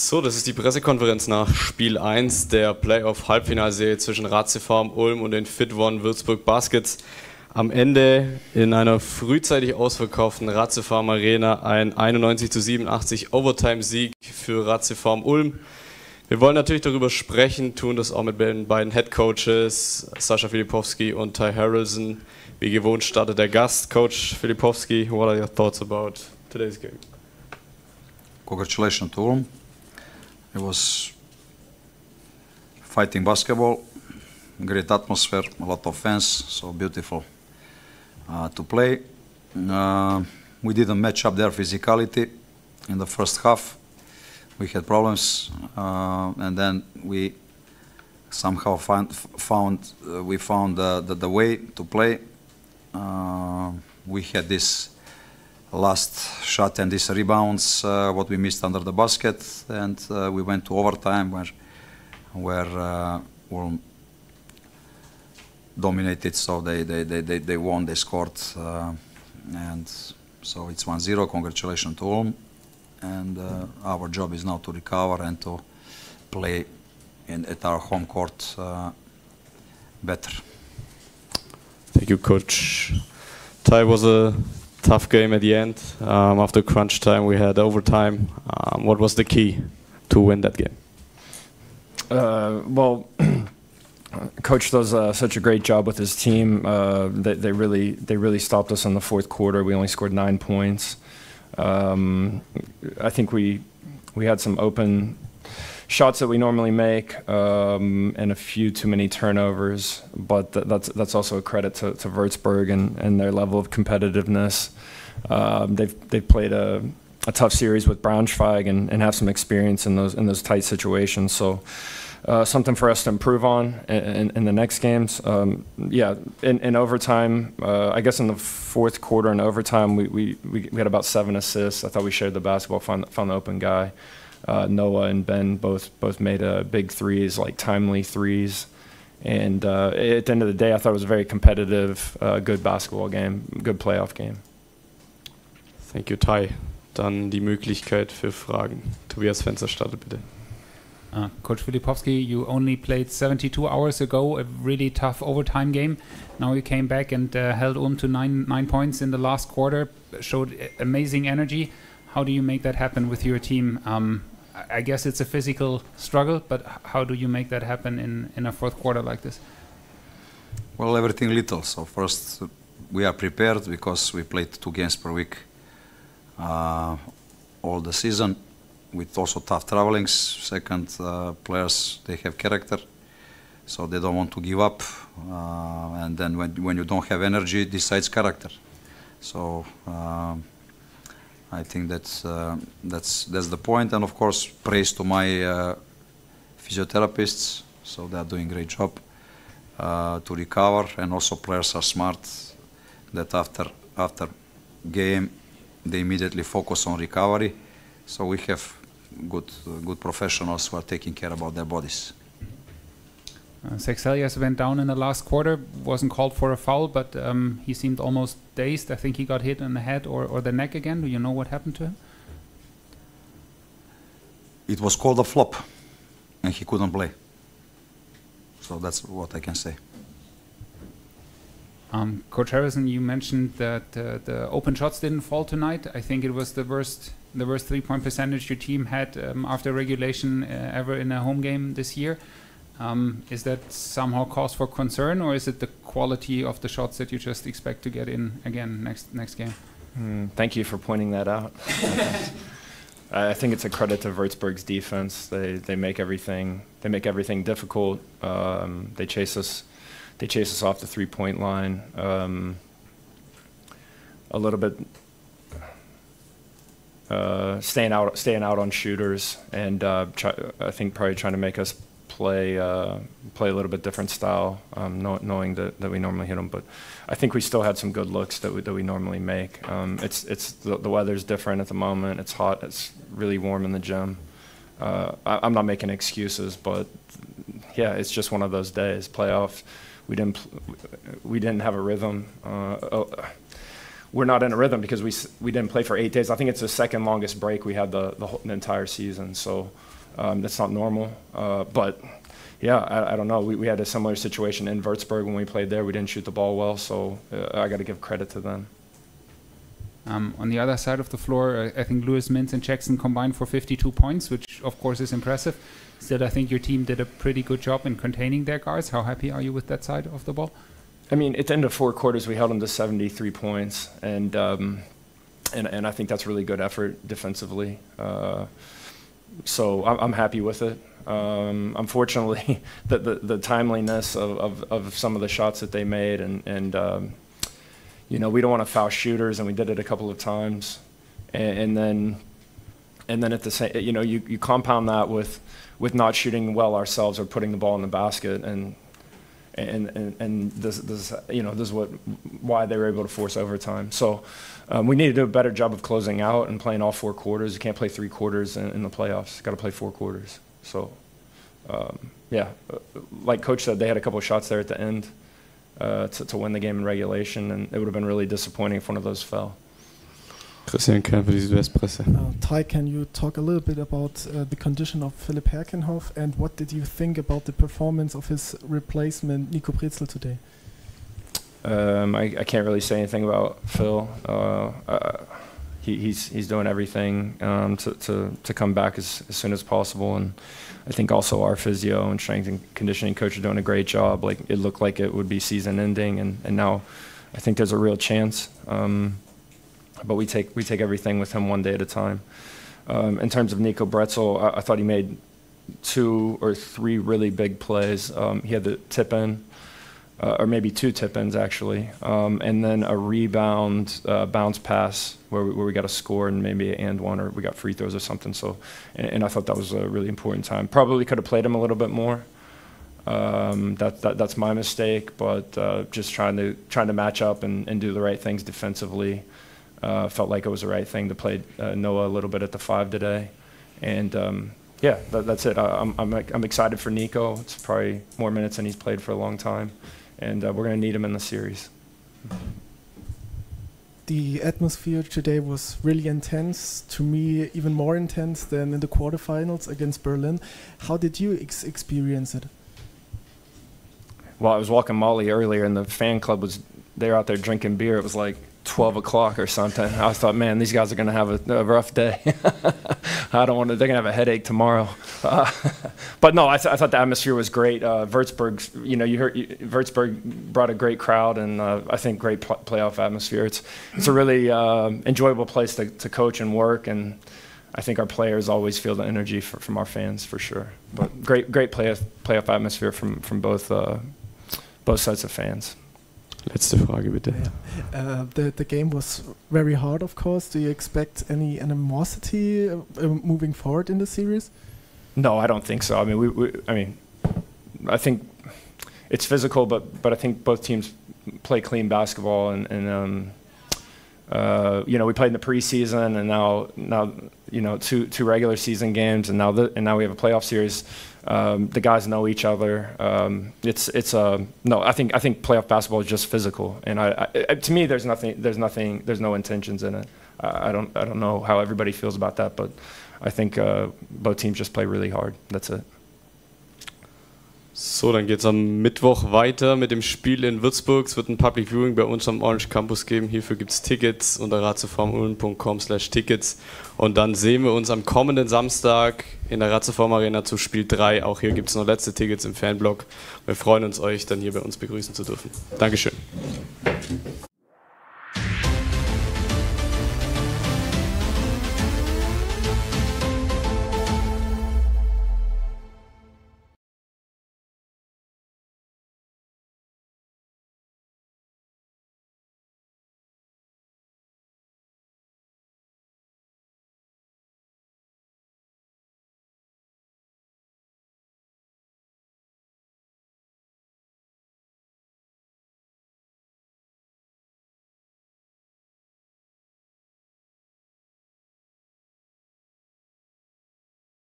So, das ist die Pressekonferenz nach Spiel 1 der Playoff-Halbfinalserie zwischen ratiopharm Ulm und den Fit One Würzburg Baskets. Am Ende in einer frühzeitig ausverkauften ratiopharm Arena ein 91:87 Overtime-Sieg für ratiopharm Ulm. Wir wollen natürlich darüber sprechen, tun das auch mit den beiden Headcoaches, Sasa Filipovski und Harrelson. Wie gewohnt startet der Gast, Coach Filipovski. What are your thoughts about today's game? Congratulations to Ulm. It was fighting basketball, great atmosphere, a lot of fans, so beautiful to play. We didn't match up their physicality in the first half. We had problems, and then we somehow found the way to play. We had this last shot and these rebounds, what we missed under the basket, and we went to overtime where Ulm dominated. So they won. They scored, and so it's 1-0. Congratulations to Ulm, and our job is now to recover and to play at our home court better. Thank you, Coach. Ty, was a tough game at the end. After crunch time, we had overtime. What was the key to win that game? Well, Coach does such a great job with his team. They really stopped us in the fourth quarter. We only scored 9 points. I think we had some open shots that we normally make, and a few too many turnovers. But that's also a credit to Würzburg and their level of competitiveness. They've played a tough series with Braunschweig and have some experience in those tight situations. So something for us to improve on in the next games. Yeah, in overtime, I guess in the fourth quarter in overtime, we had about 7 assists. I thought we shared the basketball, found the open guy. Noah and Ben both made big threes, like timely threes. And at the end of the day, I thought it was a very competitive, good basketball game, good playoff game. Thank you, Ty. Dann die Möglichkeit für Fragen. Tobias Fenster startet bitte. Coach Filipovski, you only played 72 hours ago, a really tough overtime game. Now you came back and held Ulm to nine points in the last quarter, showed amazing energy. How do you make that happen with your team? I guess it's a physical struggle, but how do you make that happen in a fourth quarter like this? Well, everything little. So first, we are prepared because we played 2 games per week all the season, with also tough travelings. Second, players, they have character, so they don't want to give up. And then when you don't have energy, it decides character. So I think that's the point. And of course, praise to my physiotherapists. So they are doing a great job to recover. And also players are smart, that after game they immediately focus on recovery. So we have good professionals who are taking care about their bodies. Sexelius went down in the last quarter, wasn't called for a foul, but he seemed almost dazed. I think he got hit in the head or the neck again. Do you know what happened to him? It was called a flop, and he couldn't play. So that's what I can say. Coach Harrelson, you mentioned that the open shots didn't fall tonight. I think it was the worst 3-point percentage your team had after regulation ever in a home game this year. Is that somehow cause for concern, or is it the quality of the shots that you just expect to get in again next game? Thank you for pointing that out. I think it's a credit to Würzburg's defense. They make everything difficult. They chase us off the 3-point line. A little bit staying out on shooters, and I think probably trying to make us play a little bit different style, knowing that we normally hit them. But I think we still had some good looks that we normally make. It's the weather's different at the moment. It's hot. It's really warm in the gym. I'm not making excuses, but yeah, it's just one of those days. Playoffs. We didn't have a rhythm. we're not in a rhythm because we didn't play for 8 days. I think it's the second longest break we had the entire season, so that's not normal. But yeah, I don't know. We had a similar situation in Würzburg when we played there. We didn't shoot the ball well, so I got to give credit to them. On the other side of the floor, I think Lewis, Mintz, and Jackson combined for 52 points, which of course is impressive. Still, I think your team did a pretty good job in containing their guards. How happy are you with that side of the ball? I mean, at the end of 4 quarters, we held them to 73 points, and I think that's really good effort defensively. So I'm happy with it. Unfortunately, the timeliness of some of the shots that they made, and you know, we don't want to foul shooters, and we did it a couple of times, and then at the same, you know, you compound that with not shooting well ourselves or putting the ball in the basket, and this you know, this is why they were able to force overtime. So we need to do a better job of closing out and playing all 4 quarters. You can't play 3 quarters in the playoffs. Got to play 4 quarters. So yeah, like Coach said, they had a couple of shots there at the end to win the game in regulation, and it would have been really disappointing if one of those fell. Christian Kern für die Südwestpresse. Ty, can you talk a little bit about the condition of Philipp Herkenhoff, and what did you think about the performance of his replacement, Nico Brezel, today? I can't really say anything about Phil. He's doing everything to come back as soon as possible, and I think also our physio and strength and conditioning coach are doing a great job. Like, it looked like it would be season ending, and now I think there's a real chance. But we take everything with him one day at a time. In terms of Nico Brezel, I thought he made 2 or 3 really big plays. He had the tip in, or maybe 2 tip ins actually, and then a rebound bounce pass where we got a score and maybe an and one, or we got free throws or something. So, and I thought that was a really important time. Probably could have played him a little bit more. That's my mistake, but just trying to match up and do the right things defensively. Felt like it was the right thing to play Noah a little bit at the 5 today, and yeah, that's it. I'm excited for Nico. It's probably more minutes than he's played for a long time, and we're going to need him in the series. The atmosphere today was really intense. To me, even more intense than in the quarterfinals against Berlin. How did you experience it? Well, I was walking Molly earlier, and the fan club they were out there drinking beer. It was like 12 o'clock or something. I thought, man, these guys are going to have a rough day. I don't want to. They're going to have a headache tomorrow. But no, I thought the atmosphere was great. Würzburg, you know, Würzburg brought a great crowd, and I think great playoff atmosphere. It's a really enjoyable place to coach and work, and I think our players always feel the energy from our fans for sure. But great playoff atmosphere from both sets of fans. Letzte Frage bitte. The game was very hard, of course. Do you expect any animosity moving forward in the series? No, I don't think so. I mean, I think it's physical, but I think both teams play clean basketball, and you know, we played in the preseason, and now you know, two regular season games, and now we have a playoff series. The guys know each other. No. I think playoff basketball is just physical, and to me, there's no intentions in it. I don't know how everybody feels about that, but I think both teams just play really hard. That's it. So, dann geht es am Mittwoch weiter mit dem Spiel in Würzburg. Es wird ein Public Viewing bei uns am Orange Campus geben. Hierfür gibt es Tickets unter ratiopharm.com/Tickets. Und dann sehen wir uns am kommenden Samstag in der Ratiopharm Arena zu Spiel 3. Auch hier gibt es noch letzte Tickets im Fanblog. Wir freuen uns, euch dann hier bei uns begrüßen zu dürfen. Dankeschön.